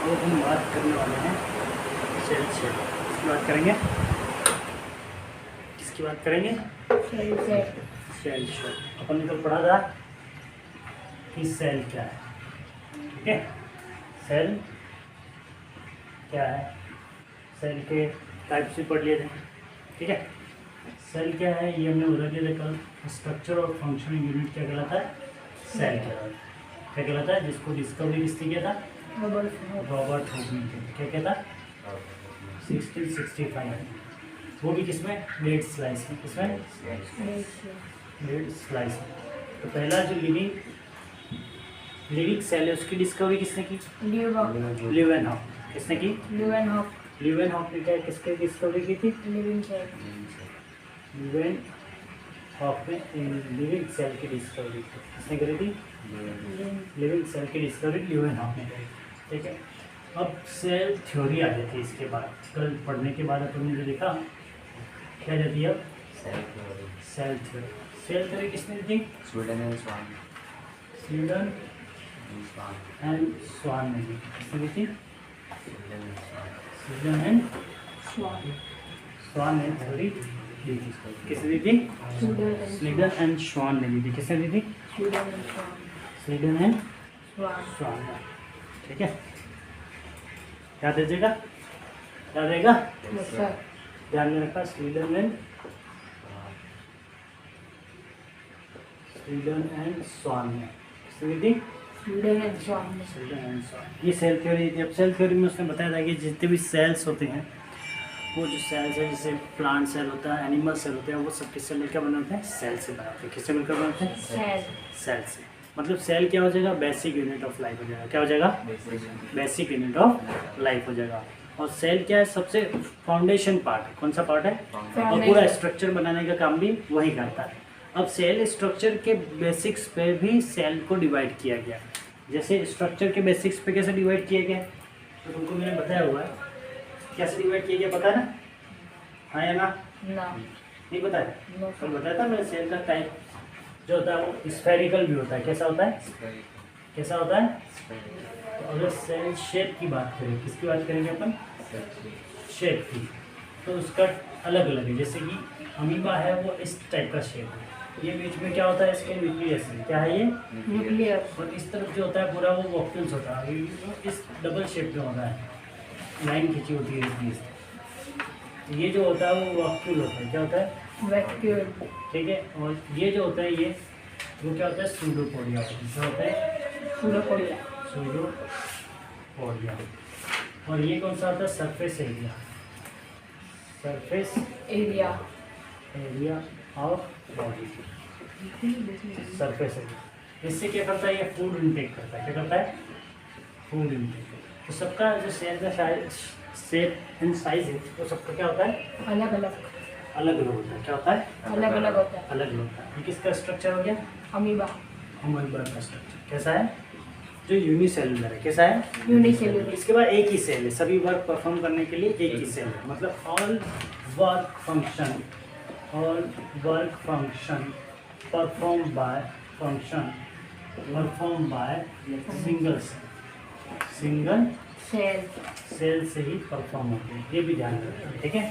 और हम बात करने वाले हैं सेल शेप। किसकी बात करेंगे? किसकी बात करेंगे? Cell shape. अपन ने कल पढ़ा था कि सेल क्या है, ठीक है। सेल क्या है, सेल के टाइप्स भी पढ़ लिए थे, ठीक है। सेल क्या है ये हमने बता दिया था कल। स्ट्रक्चर और फंक्शनल यूनिट क्या कहलाता है? सेल क्या कहलाता है? जिसको डिस्कवरी किसने किया था? रॉबर्ट हुक ने किया। क्या कहता? 1665। वो भी किसमें? लेट स्लाइस में। किसमें? लेट स्लाइस में। तो पहला जो लिविंग सेल है उसकी डिस्कवरी किसने की? ल्यूवेनहॉक। किसने की? ल्यूवेनहॉक ने क्या किसकी डिस्कवरी की थी? ल्यूवेनहॉक ने लिविंग सेल की डिस्कवरी की। किसने करी थी? लिविंग सेल की डिस्कवरी ल्यूवेनहॉक ने करी, ठीक है। अब सेल थ्योरी आ जाती है इसके बाद। कल पढ़ने के बाद अपन ने जो देखा क्या जाती है अब? Cell theory. सेल थ्योरी किसने दी थी? स्वीडन एंड स्वान ने दी। किसने दी थी? स्वीडन एंड स्वान ने थ्योरी दी थी। किसने दी थी? स्वीडन एंड स्वान ने दी थी। किसने दी थी? स्वीडन एंड स्वान, ठीक है। याद रखिएगा, याद रहेगा, ध्यान में रखा। स्वीडन एंड स्वान ने स्वीडन एंड स्वान। ये सेल थ्योरी थी। अब सेल थ्योरी में उसने बताया था कि जितने भी सेल्स होते हैं, वो जो सेल्स है जैसे प्लांट सेल होता है, एनिमल सेल होते हैं, वो सब किससे मिलकर बने होते हैं? सेल से बने होते हैं। किससे मिलकर बने होते हैं? सेल से। मतलब सेल क्या हो जाएगा? बेसिक यूनिट ऑफ लाइफ हो जाएगा। क्या हो जाएगा? बेसिक यूनिट ऑफ लाइफ हो जाएगा। और सेल क्या है? सबसे फाउंडेशन पार्ट है। कौन सा पार्ट है? और पूरा स्ट्रक्चर बनाने का काम भी वही करता है। अब सेल स्ट्रक्चर के बेसिक्स पे भी सेल को डिवाइड किया गया। जैसे स्ट्रक्चर के बेसिक्स पे कैसे डिवाइड किया गया तो तुमको मैंने बताया हुआ है। कैसे डिवाइड किया गया पता है ना? हाँ या ना? नहीं पता है? कल बताया था मैंने। सेल का टाइप जो होता है वो स्फेरिकल भी होता है। कैसा होता है? कैसा होता है? तो अगर सेल शेप की बात करें, किसकी बात करेंगे अपन? शेप की। तो उसका अलग अलग है। जैसे कि अमीबा है वो इस टाइप का शेप है। ये बीच में क्या होता है? इसके न्यूक्लियस है। क्या है ये? न्यूक्लियस। और इस तरफ जो होता है पूरा वो वॉक्यूल्स होता है। वो इस डबल शेप में होता है, लाइन खींची होती है इस। ये जो होता है वो वॉक्यूल होता है। क्या होता है? वैक्यूल, ठीक है। और ये जो होता है ये वो क्या होता है? सूडोपोडिया होता है। क्या होता है? सूडोपोडिया। और ये कौन सा होता है? Surface area. Surface area of body. Surface area. इससे क्या करता है? ये फूड इनटेक करता है। क्या करता है? Food intake. तो सबका जो सेल का शेप एंड साइज है वो सबका क्या होता है? अलग अलग होता है। क्या होता है? अलग अलग होता है। ये किसका स्ट्रक्चर हो गया? अमीबा का स्ट्रक्चर। कैसा है? जो यूनिसेलुलर है। कैसा है? यूनिसेलुलर। इसके बाद एक ही सेल है। सभी वर्क परफॉर्म करने के लिए एक ही सेल है। मतलब all work function perform by single cell से ही परफॉर्म होते हैं। ये भी ध्यान रखें, ठीक है।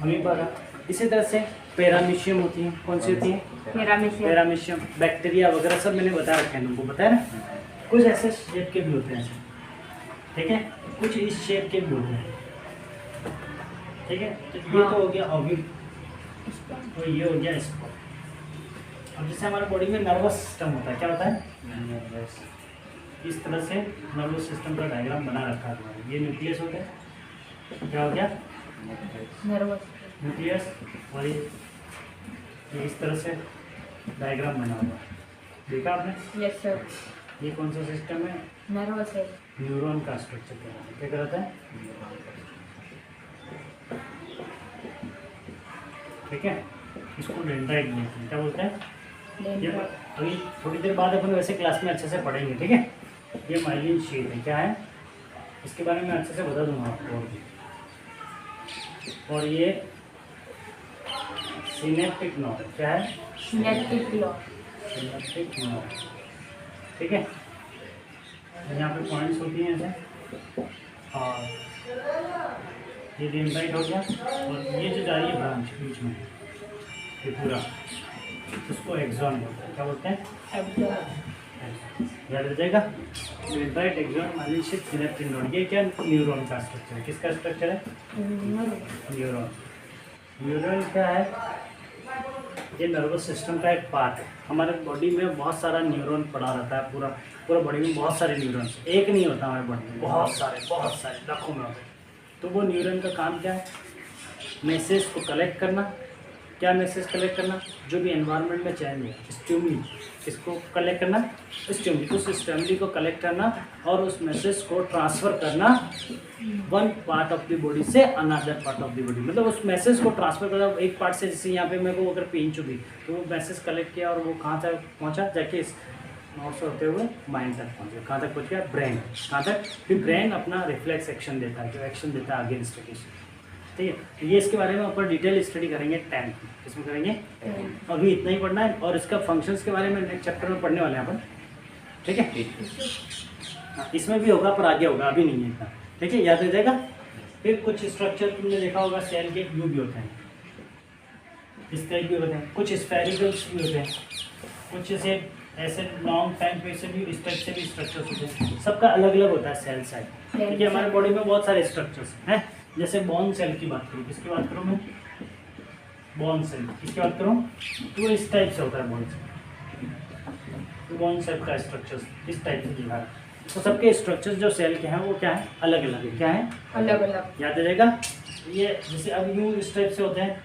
अमीबा का। इसी तरह से पैरामीशियम होती है। कौन सी होती है? पैरामीशियम। बैक्टीरिया वगैरह सब मैंने बता रखे हैं तुमको, बताया ना। कुछ ऐसे शेप के भी होते हैं, ठीक है। कुछ इस शेप के भी होते हैं, ठीक है। तो ये तो हो गया ऑर्बिट, तो ये हो गया स्पॉट। अब जैसे हमारे बॉडी में नर्वस सिस्टम होता है। क्या होता है? इस तरह से नर्वस सिस्टम का डायग्राम बना रखा है। ये न्यूक्लियस हो गया। क्या हो गया? न्यूक्लियस। और ये इस तरह से डायग्राम बना हुआ है। देखा आपने? Yes sir. ये कौन सा सिस्टम है? नर्वस है। न्यूरॉन का स्ट्रक्चर कहलाता है। क्या कहलाता है? ठीक है। इसको डेंड्राइट बोलते हैं। क्या बोलते हैं? ये अभी थोड़ी देर बाद अपन वैसे क्लास में अच्छे से पढ़ेंगे, ठीक है। ये माइलिन शीट है। क्या है? इसके बारे में अच्छे से बता दूंगा आपको। और ये सिनेप्टिक नॉड। क्या है? सिनेप्टिक नॉड, ठीक है। यहाँ पे पॉइंट्स होती हैं ऐसे। और ये डेंड्राइट हो गया, और ये जो जा रही है ब्रांच बीच में ये पूरा, उसको एक्सॉन बोलते हैं। क्या बोलते हैं? याद रह जाएगा। Dendrite, axon, myelin, synaptic node. ये क्या न्यूरॉन का स्ट्रक्चर है? किसका स्ट्रक्चर है? न्यूरॉन। न्यूरॉन क्या है? ये नर्वस सिस्टम का एक पार्ट है। हमारे बॉडी में बहुत सारा न्यूरॉन पड़ा रहता है, पूरा पूरा बॉडी में बहुत सारे न्यूरॉन्स, एक नहीं होता हमारे बॉडी में, बहुत सारे लाखों में होते हैं। तो वो न्यूरॉन का काम क्या है? मैसेज को कलेक्ट करना। क्या मैसेज कलेक्ट करना? जो भी एनवायरनमेंट में चेंज है, स्टिमुली, इसको कलेक्ट करना, स्टिमुली, उस स्टिमुली को कलेक्ट करना और उस मैसेज को ट्रांसफ़र करना one part of the body से another part of the body. मतलब उस मैसेज को ट्रांसफ़र करना एक पार्ट से, जैसे यहाँ पे मेरे को अगर पेन चुभी तो वो मैसेज कलेक्ट किया और वो कहाँ तक पहुँचा, जाके इस नॉर्थ से होते हुए माइंड तक पहुँच गया। कहाँ तक पहुँच गया? ब्रेन। कहाँ तक? फिर ब्रेन अपना रिफ्लेक्स एक्शन देता है, जो एक्शन देता है अगेंस्ट एग्रेशन। ठीक है, ये इसके बारे में अपन डिटेल स्टडी करेंगे 10th में। इसमें करेंगे अभी इतना ही पढ़ना है, और इसका फंक्शंस के बारे में नेक्स्ट चैप्टर में पढ़ने वाले हैं अपन। ठीक है, हाँ, इसमें भी होगा पर आगे होगा, अभी नहीं है इतना। ठीक है, याद रह जाएगा। फिर कुछ स्ट्रक्चर तुमने देखा होगा, सेल के व्यू भी होते हैं, इस टाइप भी होते हैं, कुछ स्फेरिकल्स भी होते हैं, कुछ ऐसे लॉन्ग टाइम पे से भी इस टाइप से भी स्ट्रक्चर्स होते हैं। सबका अलग अलग होता है सेल साइड। ठीक है, हमारे बॉडी में बहुत सारे स्ट्रक्चर्स हैं। जैसे बोन सेल की बात करूँ, किसकी बात करूँ मैं? Bone cell. किसकी बात करूँ? तो इस टाइप से होता है बोन सेल। तो बोन सेल का स्ट्रक्चर्स इस टाइप से दिखा है। तो सबके स्ट्रक्चर्स जो सेल के हैं वो क्या है? अलग अलग है। क्या है? अलग अलग। याद रहेगा। ये जैसे अब यूँ इस टाइप से होते हैं,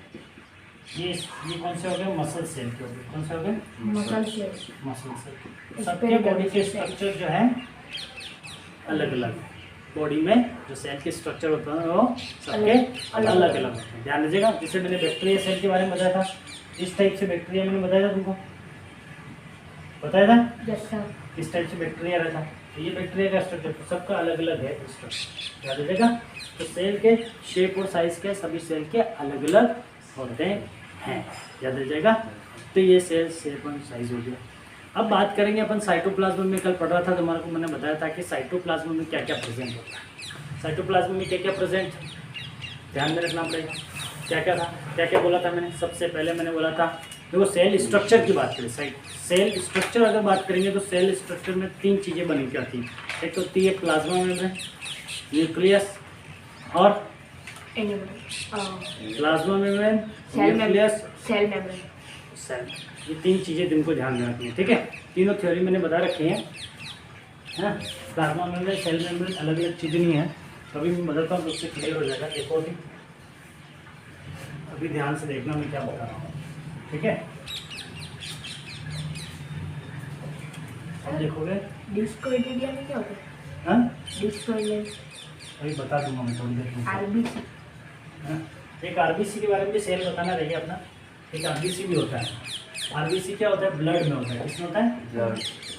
ये कौन से हो गए? मसल सेल के हो गए। कौन से हो गए? Muscle cell. सबके बॉडी के स्ट्रक्चर जो है अलग अलग, बॉडी में जो सेल के स्ट्रक्चर होता है वो सबके अलग अलग होते हैं। ध्यान दीजिएगा। जैसे मैंने बैक्टीरिया सेल के बारे में बताया था, इस टाइप से बैक्टीरिया मैंने बताया था, तुमको बताया था। इस टाइप से बैक्टीरिया रहता है। तो ये बैक्टीरिया का स्ट्रक्चर तो सबका अलग अलग है स्ट्रक्चर। ध्यान दीजिएगा। तो सेल के शेप और साइज के सभी सेल के अलग अलग होते हैं। याद रखिएगा। तो ये सेल शेप और साइज हो गया। अब बात करेंगे अपन साइटोप्लाज्म में। कल पढ़ रहा था तुम्हारे को, मैंने बताया था कि साइटोप्लाज्म में क्या क्या प्रेजेंट होता है। साइटोप्लाज्म में क्या क्या प्रेजेंट, ध्यान में रखना पड़ेगा। क्या क्या था, क्या क्या बोला था मैंने? सबसे पहले मैंने बोला था, देखो सेल स्ट्रक्चर की बात करें, सेल स्ट्रक्चर अगर बात करेंगे तो सेल स्ट्रक्चर में 3 चीज़ें बनी के आती हैं। एक तो होती है प्लाज्मा मेम्ब्रेन, न्यूक्लियस और plasma membrane, nucleus, cell membrane. Cell, ये 3 चीज़ें तुमको ध्यान में रखनी है। ठीक है, तीनों थ्योरी मैंने बता रखी हैं। प्लाज्मा मेम्ब्रेन, सेल मेम्ब्रेन अलग अलग चीज़ें नहीं है। कभी मैं बदलता हूँ तो उससे क्लियर हो जाएगा। देखो अभी ध्यान से देखना मैं क्या बता रहा हूँ। ठीक है, अब देखोगे डिस्कोइडेड यानी क्या होता है? हाँ, डिस्कोइडेड अभी बता दूंगा मैं थोड़ी देर में। आरबीसी। एक आरबीसी के बारे में भी सेल बताना रहेगी अपना। एक आरबीसी भी होता है। आरबीसी क्या होता है? ब्लड में होता है। किसमें होता है?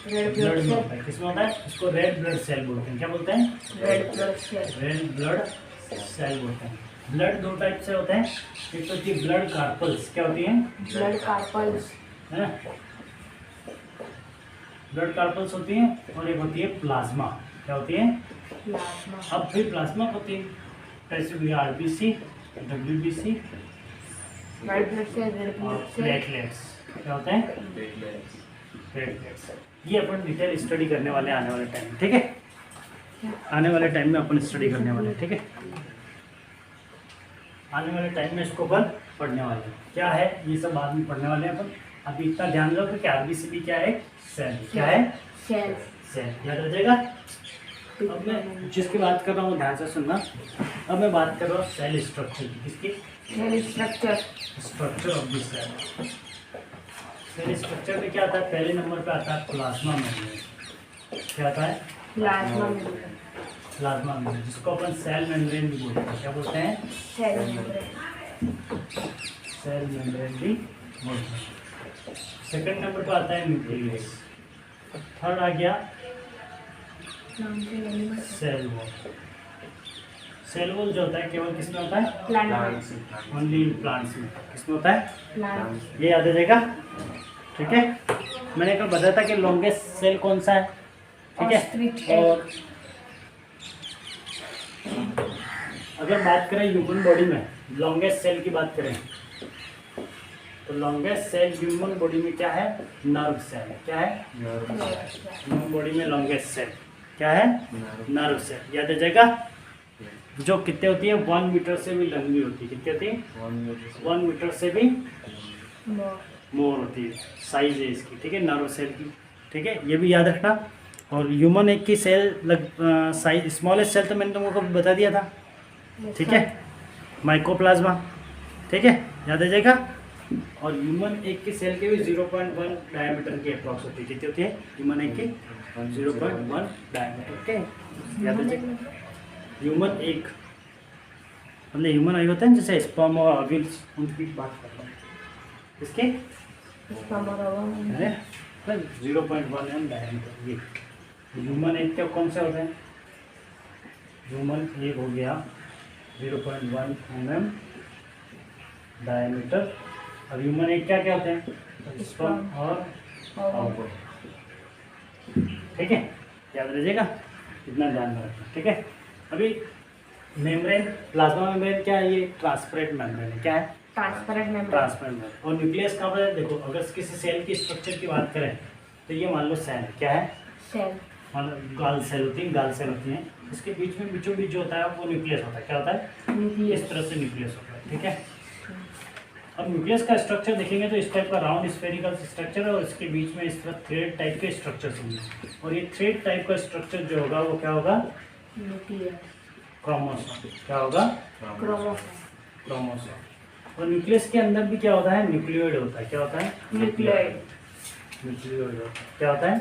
ब्लड में होता है। किसमें होता है? इसको रेड ब्लड सेल बोलते हैं। क्या बोलते हैं? Red blood cell. Red blood cell बोलते हैं। ब्लड 2 टाइप से होते हैं। एक तो होती है ब्लड कार्पल्स। क्या होती है? ब्लड कार्पल्स है, ब्लड कार्पल्स होती है। और एक होती है प्लाज्मा। क्या होती है? प्लाज्मा। अब फिर प्लाज्मा होती है कैसे हुई? RBC, WBC, red blood cell, red और ब्लड सेल, प्लेटलेट्स। क्या होते हैं? प्लेटलेट्स। ये अपन डिटेल स्टडी करने वाले आने वाले टाइम में। ठीक है, आने वाले टाइम में अपन स्टडी करने वाले हैं। ठीक है, आने वाले टाइम में इसको अपन पढ़ने वाले हैं। क्या है ये सब बाद में पढ़ने वाले हैं अपन। अभी इतना ध्यान रखो कि आरबीसी भी क्या है? सेल। क्या है? सेल। सेल। याद रखिएगा। अब मैं जिसकी बात कर रहा हूँ ध्यान से सुनना। अब मैं बात कर रहा हूँ सेल स्ट्रक्चर की। किसकी? Cell structure. Structure of the cell. Cell structure में क्या आता है? पहले नंबर पे आता है प्लाज्मा मेम्ब्रेन। क्या आता है? Plasma membrane. प्लाज्मा मेम्ब्रेन, जिसको अपन सेल मेम्ब्रेन भी बोलते हैं। क्या बोलते हैं? Cell membrane. सेल मेम्ब्रेन भी बोलते हैं। सेकंड नंबर पे आता है न्यूक्लियस। थर्ड आ गया सेल वॉल। सेल वॉल जो होता है केवल किसमें होता है? प्लांट्स। ओनली इन प्लांट्स में। किसमें होता है? प्लांट्स। ये याद रखिएगा। ठीक है, मैंने कल बताया था कि लॉन्गेस्ट सेल कौन सा है। ठीक है, और अगर बात करें ह्यूमन बॉडी में लॉन्गेस्ट सेल की बात करें तो लॉन्गेस्ट सेल ह्यूमन बॉडी में क्या है? नर्व सेल है। क्या है? ह्यूमन बॉडी में लॉन्गेस्ट सेल क्या है? Nerve cell. याद आ जाएगा? जो कितने होती है? 1 मीटर से भी लंबी होती है। कितनी होती है? 1 मीटर से भी मोर होती है। साइज है इसकी, ठीक है, नर्व सेल की, ठीक है, ये भी याद रखना। और ह्यूमन एक की सेल साइज स्मॉलेस्ट सेल तो मैंने तुमको बता दिया था, ठीक है, माइकोप्लाज्मा, ठीक है, याद आ जाएगा। और ह्यूमन एक की सेल के भी 0.1 डायमीटर की अप्रॉक्स होती है। कितनी होती है ह्यूमन एक की? 0.1 डायमीटर के, याद आ जाएगा। ह्यूमन एक मतलब ह्यूमन एक होता है जैसे स्पर्म और ओव्यूल्स, उनकी बात कर रहा हूँ। इसके अरे 0.1 एम डायमीटर। ये ह्यूमन एक के कौन से होते हैं? ह्यूमन एक हो गया 0.1 mm डायमीटर। और ह्यूमन एक क्या क्या होते हैं? स्पर्म और ओवम, ठीक है, याद रखिएगा, इतना ध्यान में रखना, ठीक है। अभी मेम्ब्रेन, प्लाज्मा मेम्ब्रेन क्या है? ये ट्रांसपेरेंट मेम्ब्रेन है। क्या है? Transparent membrane. Transparent membrane. और न्यूक्लियस कहाँ पर है? देखो, अगर किसी सेल की स्ट्रक्चर की बात करें तो ये मान लो सेल है। क्या है? सेल। मतलब गाल सेल होती है, गाल सेल होती है, इसके बीच में बीचों बीच जो होता है वो न्यूक्लियस होता है। क्या होता है? इस तरह से न्यूक्लियस होता है, ठीक है। अब न्यूक्लियस का स्ट्रक्चर देखेंगे तो इस टाइप का राउंड स्फेरिकल स्ट्रक्चर है और इसके बीच में इस तरह थ्रेड टाइप के स्ट्रक्चर होंगे। और ये थ्रेड टाइप का स्ट्रक्चर जो होगा वो क्या होगा? क्रोमोसोम। क्या होगा? क्रोमोसोम। और न्यूक्लियस के अंदर भी क्या होता है? न्यूक्लियोइड होता है। क्या होता है? न्यूक्लियोइड। न्यूक्लियोइड होता है। क्या होता है?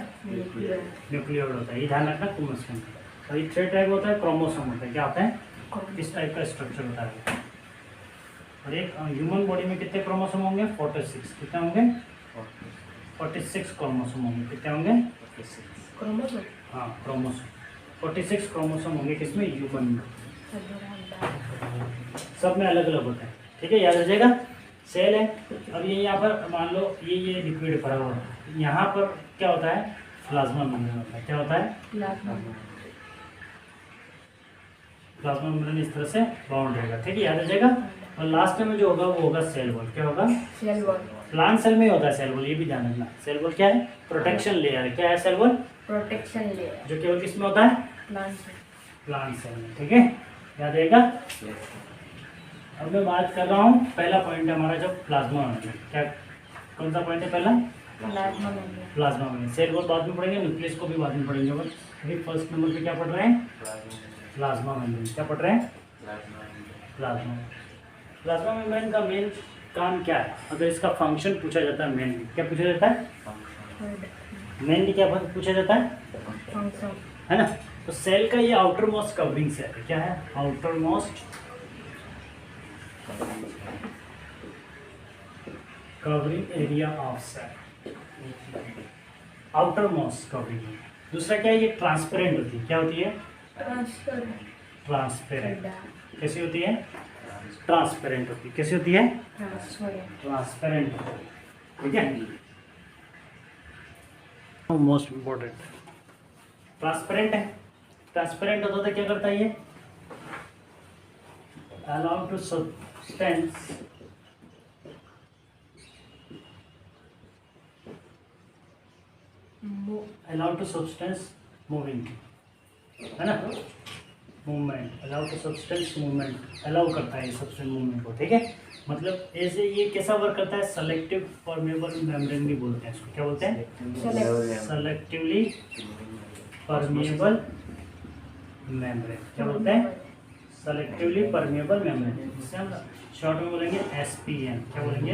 न्यूक्लियोइड होता है। ये ध्यान रखना क्रोमोसोम। और ये थ्रेड टाइप होता है, क्रोमोसोम होता है। क्या होता है? इस टाइप का स्ट्रक्चर होता है। और एक ह्यूमन बॉडी में कितने क्रोमोसोम होंगे? 46। कितने होंगे? 46 क्रोमोसोम होंगे। कितने होंगे? क्रोमोसोम। हाँ, क्रोमोसोम 46 क्रोमोसोम होंगे। किसमें? ह्यूमन में। सब में अलग अलग होते हैं, ठीक है, याद रखिएगा। सेल है। अब ये यहाँ पर मान लो ये लिक्विड भरा हुआ है, यहाँ पर क्या होता है? प्लाज्मा मेम्ब्रेन होता है। क्या होता है? प्लाज्मा मेम्ब्रेन इस तरह से बाउंड रहेगा, ठीक है, याद रखिएगा। और लास्ट में जो होगा वो होगा सेल वॉल। क्या होगा? Cell wall. प्लांट सेल में होता है सेल वॉल, ये भी ध्यान रखना। सेल वॉल क्या है? प्रोटेक्शन लेयर है। क्या है सेल वॉल? Protection layer. जो केवल किसमें होता है? Plant cell. प्लांट सेल में, ठीक है, याद रहेगा। अब मैं बात कर रहा हूँ, पहला पॉइंट है हमारा जो प्लाज्मा मेम्ब्रेन। क्या कौन सा पॉइंट है पहला? Plasma membrane. Plasma membrane. Cell wall बाद में पढ़ेंगे, न्यूक्लियस को भी बाद में पढ़ेंगे। बस अभी फर्स्ट नंबर पे क्या पढ़ रहे हैं? Plasma membrane. क्या पढ़ रहे हैं? प्लाज्मा। प्लाज्मा मेम्ब्रेन का मेन काम क्या है? अगर इसका फंक्शन पूछा जाता है मेनली, क्या पूछा जाता है? मेनली क्या पूछा जाता है? फंक्शन, है ना। तो सेल का ये आउटर मोस्ट कवरिंग सेल है। क्या है? Outer most covering area of cell, outer most covering. दूसरा क्या है? ये ट्रांसपेरेंट होती है। क्या होती है? ट्रांसपेरेंट। कैसी होती है? ट्रांसपेरेंट होती है। कैसी होती है? ट्रांसपेरेंट, ठीक है। मोस्ट इम्पोर्टेंट ट्रांसपेरेंट है। ट्रांसपेरेंट होता था, क्या करता है ये? Allow to substance allow to substance moving, है ना, movement. Allow to substance movement, allow करता है ये सब्सटेंस मूवमेंट को, ठीक है। मतलब ऐसे ये कैसा वर्क करता है? सेलेक्टिव परमेबल मेम्ब्रेन भी बोलते हैं इसको। क्या बोलते हैं? Selectively permeable membrane. क्या बोलते हैं? सेलेक्टिवली परमेबल मेम्ब्रेन, जिसे हम शॉर्ट में बोलेंगे एसपीएम। क्या बोलेंगे?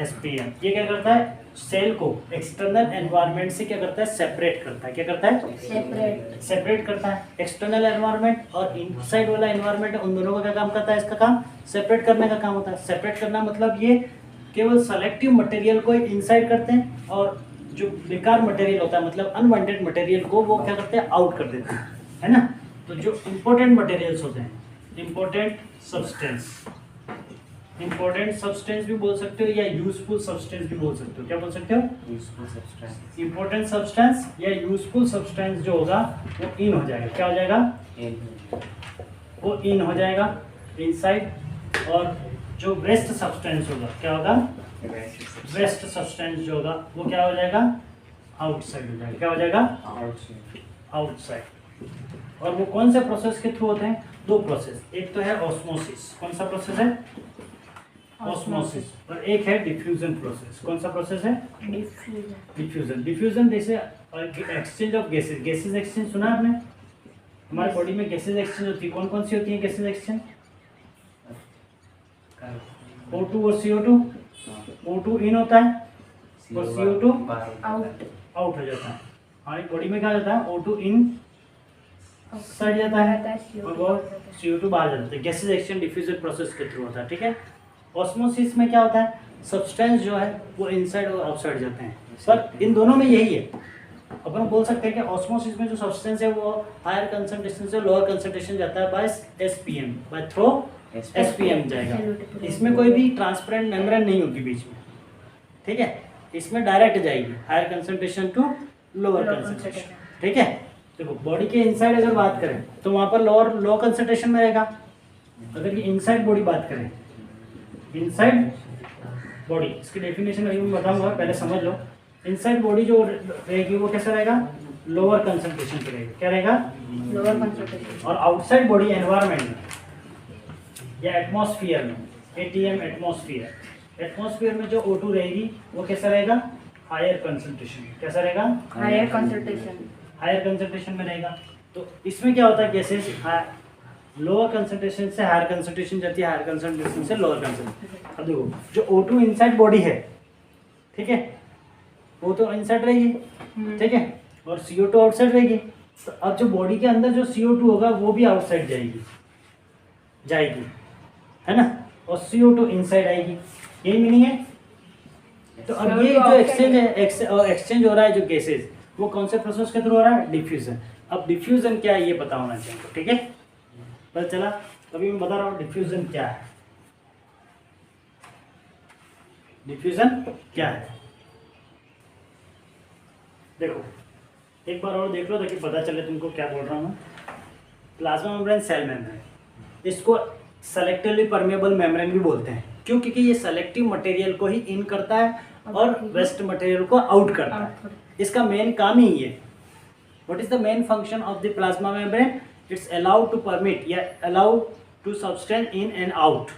एसपीएम। ये क्या करता है? सेल को एक्सटर्नल एनवायरनमेंट से क्या करता है? सेपरेट करता है। क्या करता है? सेपरेट करता है। एक्सटर्नल एनवायरनमेंट और इनसाइड वाला एनवायरनमेंट, उन दोनों का क्या काम करता है? इसका काम सेपरेट करने का काम होता है। सेपरेट करना मतलब ये केवल सेलेक्टिव मटेरियल को इनसाइड करते हैं और जो बेकार मटेरियल होता है, मतलब अनवांटेड मटेरियल को वो क्या करते हैं? आउट कर देते हैं, है ना। तो जो इम्पोर्टेंट मटेरियल्स होते हैं, इम्पोर्टेंट सब्सटेंस, इंपॉर्टेंट सब्सटेंस भी बोल सकते हो या यूजफुल सब्सटेंस भी बोल सकते हो। क्या बोल सकते हो? Useful substance. इंपॉर्टेंट सब्सटेंस या यूजफुल सब्सटेंस जो होगा वो इन हो जाएगा। क्या हो जाएगा? वो इन हो जाएगा इनसाइड। और जो वेस्ट सब्सटेंस होगा क्या होगा? वेस्ट सब्सटेंस जो होगा वो क्या हो जाएगा? आउटसाइड हो जाएगा। क्या हो जाएगा? आउटसाइड। और वो कौन से प्रोसेस के थ्रू होते हैं? दो प्रोसेस, एक तो है ऑस्मोसिस। कौन सा प्रोसेस है? ऑस्मोसिस। और एक है डिफ्यूजन प्रोसेस। कौन सा प्रोसेस है? डिफ्यूजन। डिफ्यूजन जैसे exchange of gases. Gases exchange सुना है आपने? हमारे बॉडी में गैसेस एक्सचेंज होती है। कौन कौन सी होती है गैसेस एक्सचेंज? O2 और CO2। O2 इन होता है और CO2 आउट हो जाता है। हमारी बॉडी में क्या हो जाता है? O2 इन सड़ जाता है और वो CO2 बाहर जाता है। गैसेस एक्सचेंज डिफ्यूजन प्रोसेस के थ्रू होता है। ठीक है। ऑस्मोसिस में क्या होता है? सब्सटेंस जो है वो इनसाइड और आउटसाइड जाते हैं। पर इन दोनों में यही है। अपन बोल सकते हैं कि ऑस्मोसिस में जो सब्सटेंस है वो हायर कंसंट्रेशन से लोअर कंसंट्रेशन जाता है by SPM, by through SPM जाएगा। इसमें कोई भी ट्रांसपेरेंट मेम्ब्रेन नहीं होगी बीच में। ठीक है। इसमें डायरेक्ट जाएगी higher concentration to lower concentration. ठीक है। देखो बॉडी के इनसाइड अगर बात करें तो वहाँ पर लो कंसंट्रेशन में रहेगा। अगर ये इनसाइड बॉडी बात करें, इनसाइड बॉडी, इसकी डेफिनेशन अभी मैं बताऊंगा, पहले समझ लो। इनसाइड बॉडी जो रहेगी वो कैसा रहेगा? लोअर कंसंट्रेशन पे रहेगा। क्या रहेगा? Lower concentration. और आउटसाइड बॉडी एनवायरनमेंट में या एटमॉस्फेयर में, ATM एटमॉस्फेयर में जो O2 रहेगी वो कैसा रहेगा? Higher concentration. कैसा रहेगा? Higher concentration. हायर कंसंट्रेशन में रहेगा। तो इसमें क्या होता है? गैसेस लोअर कंसंट्रेशन से हायर कंसंट्रेशन जाती है, हायर कंसंट्रेशन से लोअर कंसंट्रेशन। अब देखो जो O2 इनसाइड बॉडी है, ठीक है, वो तो इनसाइड रहेगी। ठीक है। और CO2 आउटसाइड रहेगी। तो अब जो बॉडी के अंदर जो CO2 होगा वो भी आउटसाइड जाएगी, है ना। और CO2 इनसाइड आएगी। यही मीनिंग है। तो अब ये जो एक्सचेंज है, एक्सचेंज हो रहा है जो गैसेस, वो कौन से प्रोसेस के थ्रू हो रहा है? डिफ्यूजन। अब डिफ्यूजन क्या है ये पता होना चाहिए। ठीक है। पता चला? अभी मैं बता रहा हूँ डिफ्यूजन क्या है। डिफ्यूजन क्या है देखो, एक बार और देख लो ताकि पता चले तुमको क्या बोल रहा हूँ। प्लाज्मा मेम्ब्रेन, सेल मेम्ब्रेन, इसको सेलेक्टिवली परमेबल मेम्ब्रेन भी बोलते हैं। क्यों? क्योंकि ये सेलेक्टिव मटेरियल को ही इन करता है और वेस्ट मटेरियल को आउट करता है। इसका मेन काम ही ये। What is the main function of the plasma membrane? It's allowed to permit या allow to substance in and out,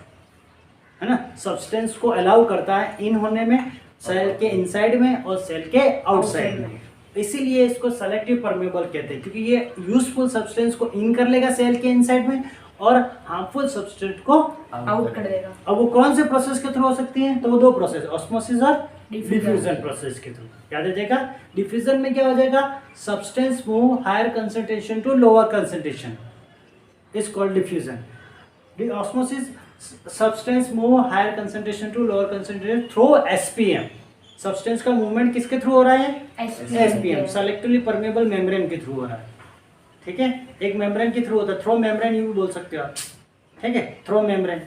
है ना। सब्सटेंस को अलाउ करता है इन होने में सेल के इनसाइड में और सेल के आउटसाइड में। इसीलिए इसको सेलेक्टिव परमेबल कहते हैं, क्योंकि ये यूजफुल सब्सटेंस को इन कर लेगा सेल के इनसाइड में और हार्मफुल सब्सटेंस को आउट कर देगा। अब वो कौन से प्रोसेस के थ्रू हो सकती हैं? तो वो दो प्रोसेस, ऑस्मोसिस और डिफ्यूजन प्रोसेस के थ्रू। याद रखिएगा। डिफ्यूजन में क्या हो जाएगा? Substance move higher concentration to lower concentration, is called diffusion. Osmosis substance move higher concentration to lower concentration through SPM। Substance का मूवमेंट किसके थ्रू हो रहा है? SPM, सेलेक्टिवली परमेबल मेम्ब्रेन के थ्रू हो रहा है। ठीक है। एक मेम्ब्रेन के थ्रू होता है, थ्रो मेम्ब्रेन ये भी बोल सकते हो आप। ठीक है। थ्रो मेम्ब्रेन,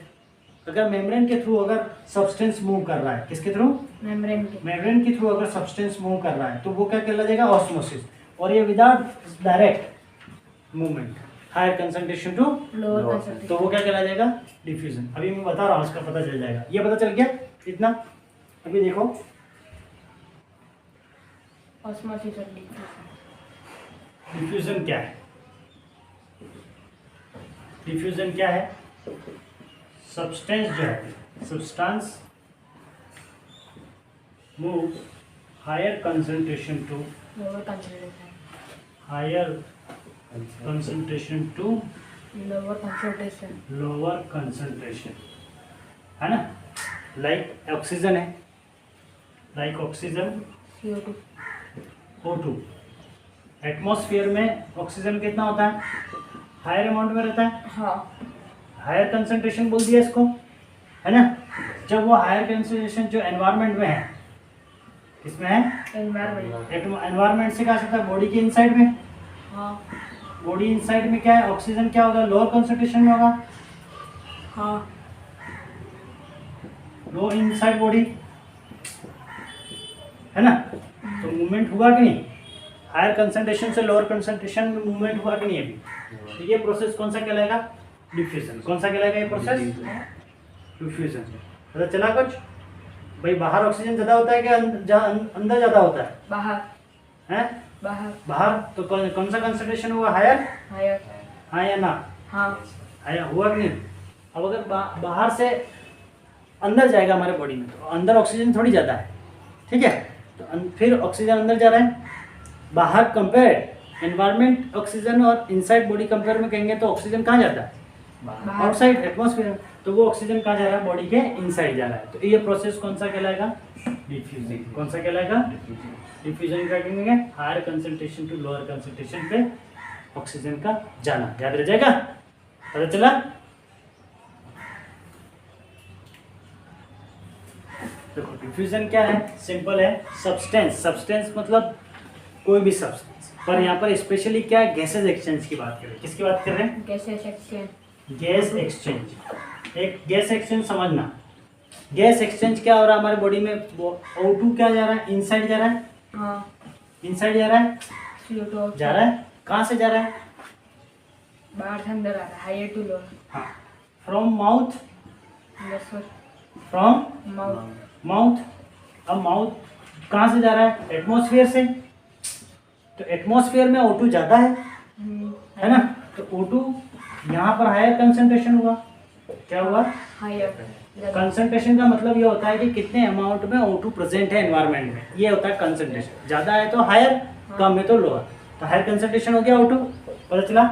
अगर मेम्ब्रेन के थ्रू अगर सब्सटेंस मूव कर रहा है, किसके थ्रू? मेम्ब्रेन के थ्रू अगर सब्सटेंस मूव कर रहा है तो वो क्या कहला जाएगा? ऑस्मोसिस। और ये without direct movement higher concentration to lower concentration, तो वो क्या कहला जाएगा? डिफ्यूजन। अभी मैं बता रहा हूँ, उसका पता चल जाएगा। ये पता चल गया इतना। अभी देखो ऑस्मोसिस और डिफ्यूजन क्या है। डिफ्यूजन क्या है? सब्सटेंस जो है, substance move higher concentration to lower concentration, higher concentration to lower concentration, lower concentration, है ना। लाइक ऑक्सीजन है, like oxygen CO2, O2। Atmosphere में ऑक्सीजन कितना होता है? हायर अमाउंट में रहता है। हाँ, हायर कंसंट्रेशन बोल दिया इसको, है ना। जब वो हायर कंसंट्रेशन जो एनवायरनमेंट में है, किसमें है? एनवायरनमेंट। एनवायरनमेंट से कहा सकता है बॉडी के इनसाइड में। हाँ, बॉडी इनसाइड में क्या है? ऑक्सीजन क्या होगा? लोअर कंसंट्रेशन में होगा। हाँ, गो इनसाइड बॉडी, है ना। तो मूवमेंट हुआ कि नहीं, हायर कंसंट्रेशन से लोअर कंसंट्रेशन में मूवमेंट हुआ कि नहीं अभी। तो ये प्रोसेस कौन सा कहलाएगा, डिफ्यूजन। कौन सा कहलाएगा ये प्रोसेस, डिफ्यूजन। पता चला कुछ भाई, बाहर ऑक्सीजन ज्यादा होता है कि अंदर ज्यादा होता है, बाहर हैं बाहर बाहर। तो कौन सा कंसंट्रेशन हुआ, हायर, हायर हाँ या ना, हाँ हायर हुआ कि नहीं। अब अगर बाहर से अंदर जाएगा हमारे बॉडी में, तो अंदर ऑक्सीजन थोड़ी ज़्यादा है, ठीक है। तो फिर ऑक्सीजन अंदर जा रहा है, बाहर कंपेयर एनवायरनमेंट ऑक्सीजन और इनसाइड बॉडी कंपेयर में कहेंगे तो ऑक्सीजन कहाँ जाता है, बाहर। Outside atmosphere. तो वो ऑक्सीजन कहाँ जा रहा है, बॉडी के इनसाइड जा रहा है। तो ये प्रोसेस कौन सा कहलाएगा, डिफ्यूजन। कौन सा कहलाएगा, डिफ्यूजन का कहेंगे higher concentration to lower concentration पे ऑक्सीजन का जाना। याद रह जाएगा, पता चला। देखो डिफ्यूजन क्या है, सिंपल है, सब्सटेंस, सब्सटेंस मतलब कोई भी सब्सटेंस, पर यहाँ पर स्पेशली क्या है, गैसेज एक्सचेंज की बात कर रहे हैं। किसकी बात कर रहे हैं, गैसेस एक्सचेंज। Gas exchange. एक गैस एक्सचेंज समझना, गैस एक्सचेंज क्या हो रहा है हमारे बॉडी में, O2 क्या जा रहा है, इनसाइड जा रहा है, हाँ इनसाइड जा रहा है, CO2 जा रहा है, कहाँ से जा रहा है, बाहर से अंदर आ रहा है, हायर टू लोअर। हाँ, from mouth, yes from mouth. Mouth. अब माउथ कहाँ से जा रहा है, एटमॉस्फेयर से। तो एटमॉस्फेयर में O2 ज़्यादा है ना। तो O2 यहाँ पर हायर कंसंट्रेशन हुआ, क्या हुआ, हायर। कंसंट्रेशन का मतलब ये होता है कि कितने अमाउंट में O2 प्रेजेंट है एनवायरनमेंट में, ये होता है कंसंट्रेशन। ज़्यादा है तो हायर, कम है तो लोअर। तो हायर कंसंट्रेशन हो गया O2, पता चला।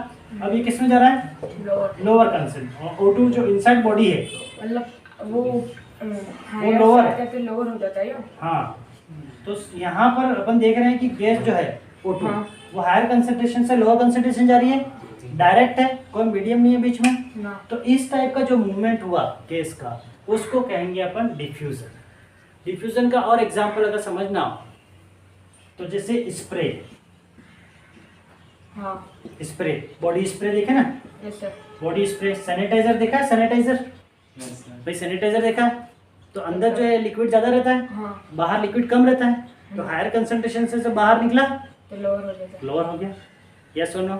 अब ये किस में जा रहा है, लोअर। Lower concentration. O2 जो इनसाइड बॉडी है मतलब वो lower है। तो लोअर हो जाता है ये। हाँ, तो यहाँ पर अपन देख रहे हैं कि गैस जो है O2 हाँ। वो हायर कंसंट्रेशन से लोअर कंसंट्रेशन जा रही है, डायरेक्ट है, कोई मीडियम नहीं है बीच में ना। तो इस टाइप का जो मूवमेंट हुआ गैस का, उसको कहेंगे अपन डिफ्यूजन। डिफ्यूजन का और एग्जांपल अगर समझना हो तो जैसे स्प्रे, हाँ स्प्रे, बॉडी स्प्रे देखे ना, yes sir. Body spray. Sanitiser देखा है, सैनिटाइजर भाई, सैनिटाइजर देखा है, तो अंदर जो है लिक्विड ज्यादा रहता है, हाँ बाहर लिक्विड कम रहता है। तो हायर कंसंट्रेशन से बाहर निकला, तो लोअर हो जाता है। लोअर हो गया। यस और नो,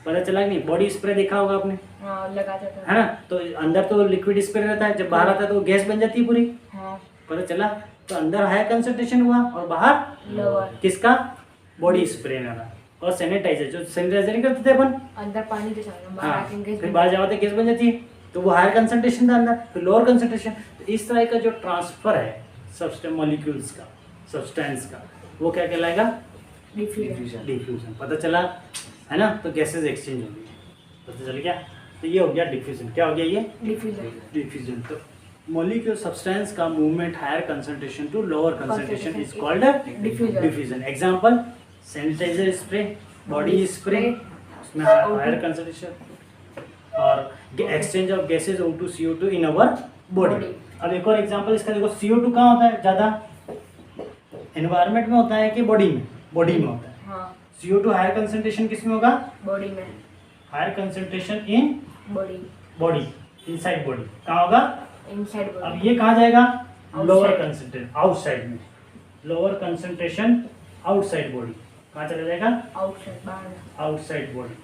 पता चला कि नहीं। बॉडी स्प्रे देखा होगा आपने, हाँ लगा देता है ना। तो अंदर तो लिक्विड स्प्रे रहता है, जब बाहर आता है तो गैस बन जाती है पूरी, हाँ पता चला। तो अंदर हायर कंसंट्रेशन हुआ और बाहर लोअर। किसका, बॉडी स्प्रे में वाला। और सैनिटाइजर, जो सैनिटाइजर नहीं करते थे अपन, अंदर पानी के साथ बाहर हाँ, आके गैस फिर बाहर जाते गैस बन जाती है, तो वो हायर कंसंट्रेशन था अंदर, फिर लोअर कंसंट्रेशन। तो इस तरह का जो ट्रांसफर है सब्सटेंस मॉलिक्यूल्स का, सब्सटेंस का, वो क्या कहलाएगा, डिफ्यूजन। डिफ्यूजन। पता चला, है ना। तो गैसेज एक्सचेंज हो गई, पता चल गया। तो ये हो गया डिफ्यूजन। क्या हो गया ये, डिफ्यूजन। डिफ्यूजन। तो मॉलिक्यूल सब्सटेंस का movement higher concentration to lower concentration is called diffusion. Diffusion. Example sanitiser spray, body spray, उसमें हायर कंसंट्रेशन और exchange of gases O2 CO2 in our body. अब एक और एग्जांपल इसका देखो, CO2 कहाँ होता है ज़्यादा, एनवायरनमेंट में होता है कि बॉडी में, बॉडी में होता है। हाँ CO2 हायर कंसंट्रेशन किस में होगा, बॉडी में। Higher concentration in body, body, inside body कहाँ होगा। इनसाइड अब बॉडी। ये कहाँ जाएगा, Outside. लोअर कंसंट्रेशन, आउटसाइड में, लोअर कंसंट्रेशन आउटसाइड बॉडी, कहाँ चला जाएगा, आउटसाइड, बाहर। Outside body.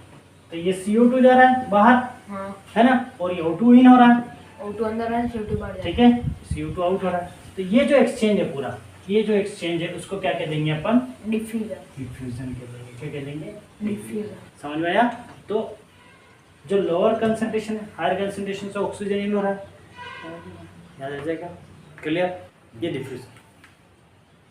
तो ये CO2 जा रहा है बाहर, हाँ है ना, और ये O2 इन हो रहा है, O2 अंदर है, CO2 बाहर ठीक है, CO2 आउट हो रहा है। तो ये जो एक्सचेंज है पूरा, ये जो एक्सचेंज है उसको क्या कह देंगे अपन, डिफ्यूजन। डिफ्यूजन कह देंगे। क्या कह देंगे, डिफ्यूजन। समझ में आया। तो जो लोअर कंसंट्रेशन है, हायर कंसंट्रेशन से ऑक्सीजन इन हो रहा है, याद रह जाएगा, क्लियर। ये डिफ्यूजन।